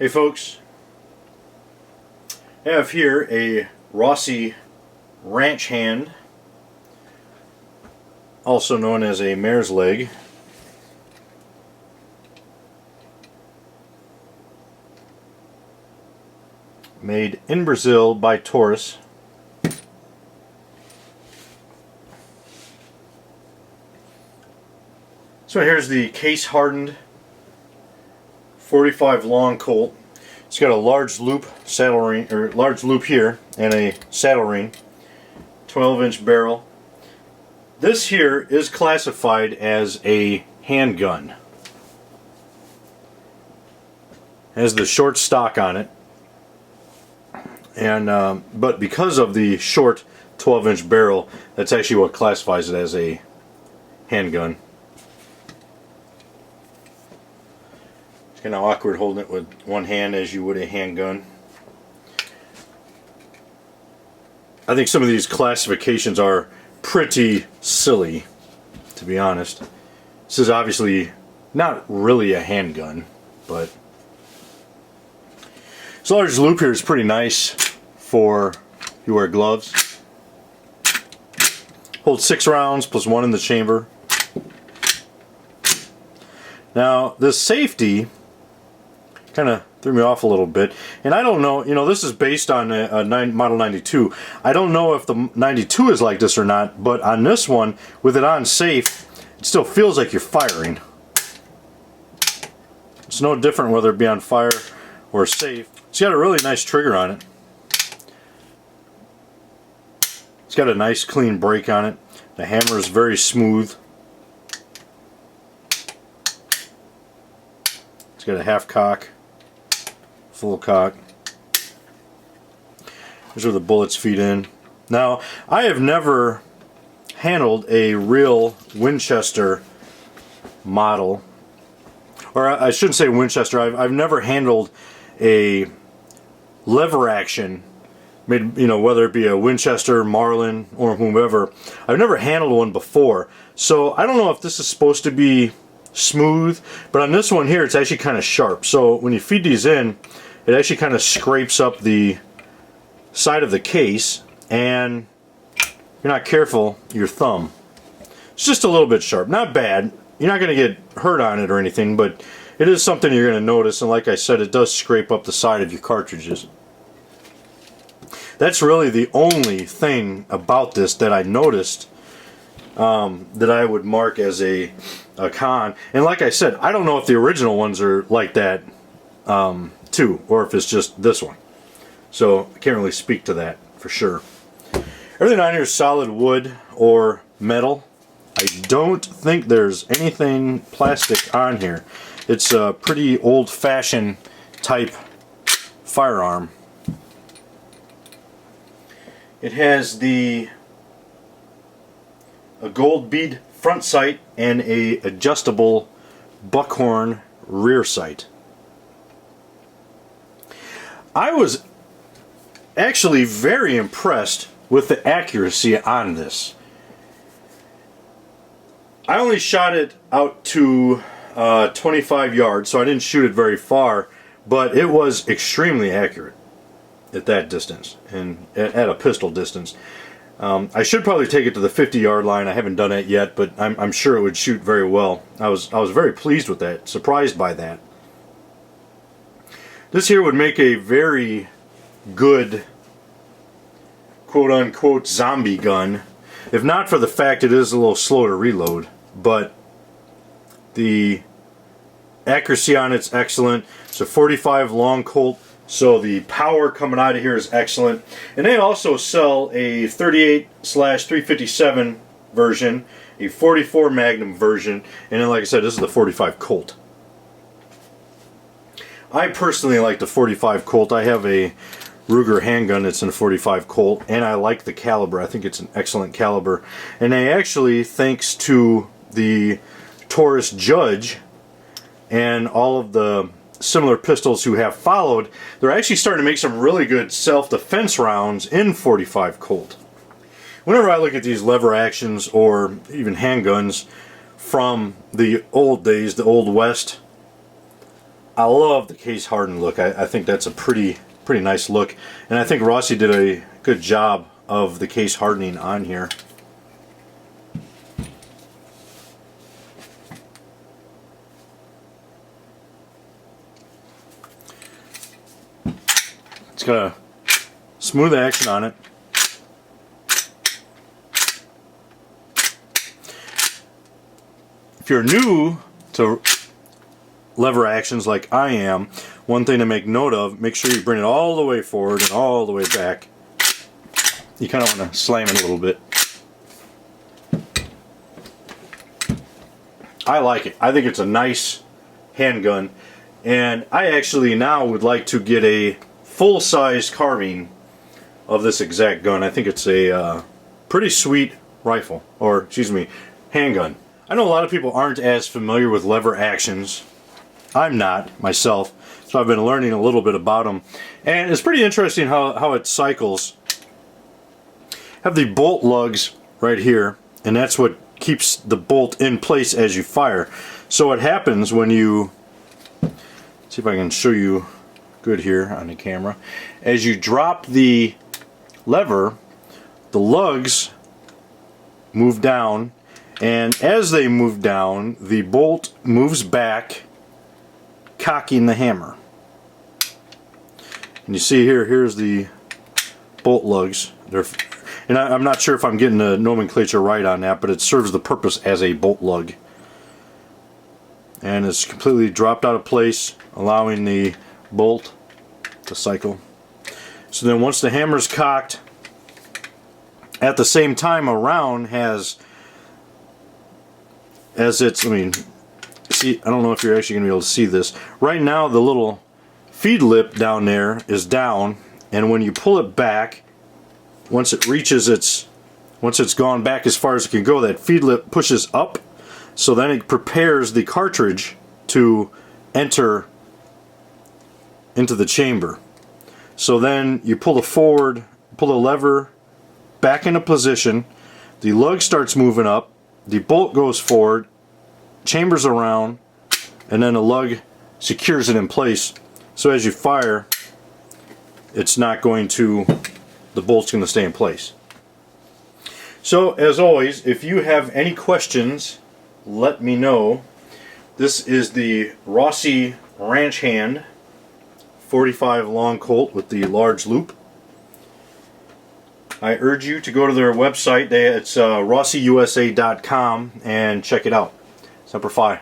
Hey folks, I have here a Rossi ranch hand, also known as a mare's leg. Made in Brazil by Taurus. So here's the case hardened 45 long Colt. It's got a large loop saddle ring, or large loop here, and a saddle ring. 12-inch barrel. This here is classified as a handgun. Has the short stock on it, and but because of the short 12-inch barrel, that's actually what classifies it as a handgun. Kind of awkward holding it with one hand as you would a handgun. I think some of these classifications are pretty silly, to be honest. This is obviously not really a handgun, but this large loop here is pretty nice for if you wear gloves. Holds 6 rounds plus 1 in the chamber. Now this safety kind of threw me off a little bit, and I don't know, you know, this is based on a model 92. I don't know if the 92 is like this or not, but on this one, with it on safe, it still feels like you're firing. It's no different whether it be on fire or safe. It's got a really nice trigger on it. It's got a nice clean break on it. The hammer is very smooth. It's got a half cock, full cock. These are the bullets feed in. Now, I have never handled a real Winchester model, or I shouldn't say Winchester. I've never handled a lever action, made, you know, whether it be a Winchester, Marlin, or whomever. I've never handled one before, so I don't know if this is supposed to be smooth, but on this one here, it's actually kind of sharp. So when you feed these in, it actually kind of scrapes up the side of the case, and if you're not careful, your thumb. It's just a little bit sharp. Not bad. You're not going to get hurt on it or anything, but it is something you're going to notice, and like I said, it does scrape up the side of your cartridges. That's really the only thing about this that I noticed that I would mark as a con. And like I said, I don't know if the original ones are like that too, or if it's just this one. So I can't really speak to that for sure. Everything on here is solid wood or metal. I don't think there's anything plastic on here. It's a pretty old-fashioned type firearm. It has a gold bead front sight and a adjustable buckhorn rear sight. I was actually very impressed with the accuracy on this. I only shot it out to 25 yards, so I didn't shoot it very far, but it was extremely accurate at that distance, and at a pistol distance. I should probably take it to the 50-yard line. I haven't done it yet, but I'm sure it would shoot very well. I was very pleased with that, surprised by that. This here would make a very good quote-unquote zombie gun, if not for the fact it is a little slow to reload, but the accuracy on it's excellent. It's a 45 long Colt, so the power coming out of here is excellent. And they also sell a 38/357 version, a 44 Magnum version, and then like I said, this is the 45 Colt. I personally like the 45 Colt. I have a Ruger handgun that's in a 45 Colt, and I like the caliber. I think it's an excellent caliber. And they actually, thanks to the Taurus Judge and all of the similar pistols who have followed, they're actually starting to make some really good self-defense rounds in 45 Colt. Whenever I look at these lever actions or even handguns from the old days, the Old West, I love the case hardened look. I think that's a pretty nice look, and I think Rossi did a good job of the case hardening on here. It's got a smooth action on it. If you're new to lever actions like I am, one thing to make note of, make sure you bring it all the way forward and all the way back. You kind of want to slam it a little bit. I like it. I think it's a nice handgun, and I actually now would like to get a full-size carving of this exact gun. I think it's a pretty sweet rifle, or excuse me, handgun. I know a lot of people aren't as familiar with lever actions. I'm not myself, so I've been learning a little bit about them, and it's pretty interesting how it cycles. Have the bolt lugs right here, and that's what keeps the bolt in place as you fire. So what happens when you, see if I can show you good here on the camera, as you drop the lever, the lugs move down, and as they move down, the bolt moves back, cocking the hammer. And you see here, here's the bolt lugs. And I'm not sure if I'm getting the nomenclature right on that, but it serves the purpose as a bolt lug. And it's completely dropped out of place, allowing the bolt to cycle. So then once the hammer's cocked, at the same time a round has, as it's, I mean, see, I don't know if you're actually going to be able to see this. Right now the little feed lip down there is down, and when you pull it back, once it reaches its, once it's gone back as far as it can go, that feed lip pushes up, so then it prepares the cartridge to enter into the chamber. So then you pull the lever back into position, the lug starts moving up, the bolt goes forward, chambers around, and then the lug secures it in place. So as you fire, it's not going to, the bolt's going to stay in place. So as always, if you have any questions, let me know. This is the Rossi Ranch Hand 45 long Colt with the large loop. I urge you to go to their website. It's rossiusa.com and check it out. Semper Fi.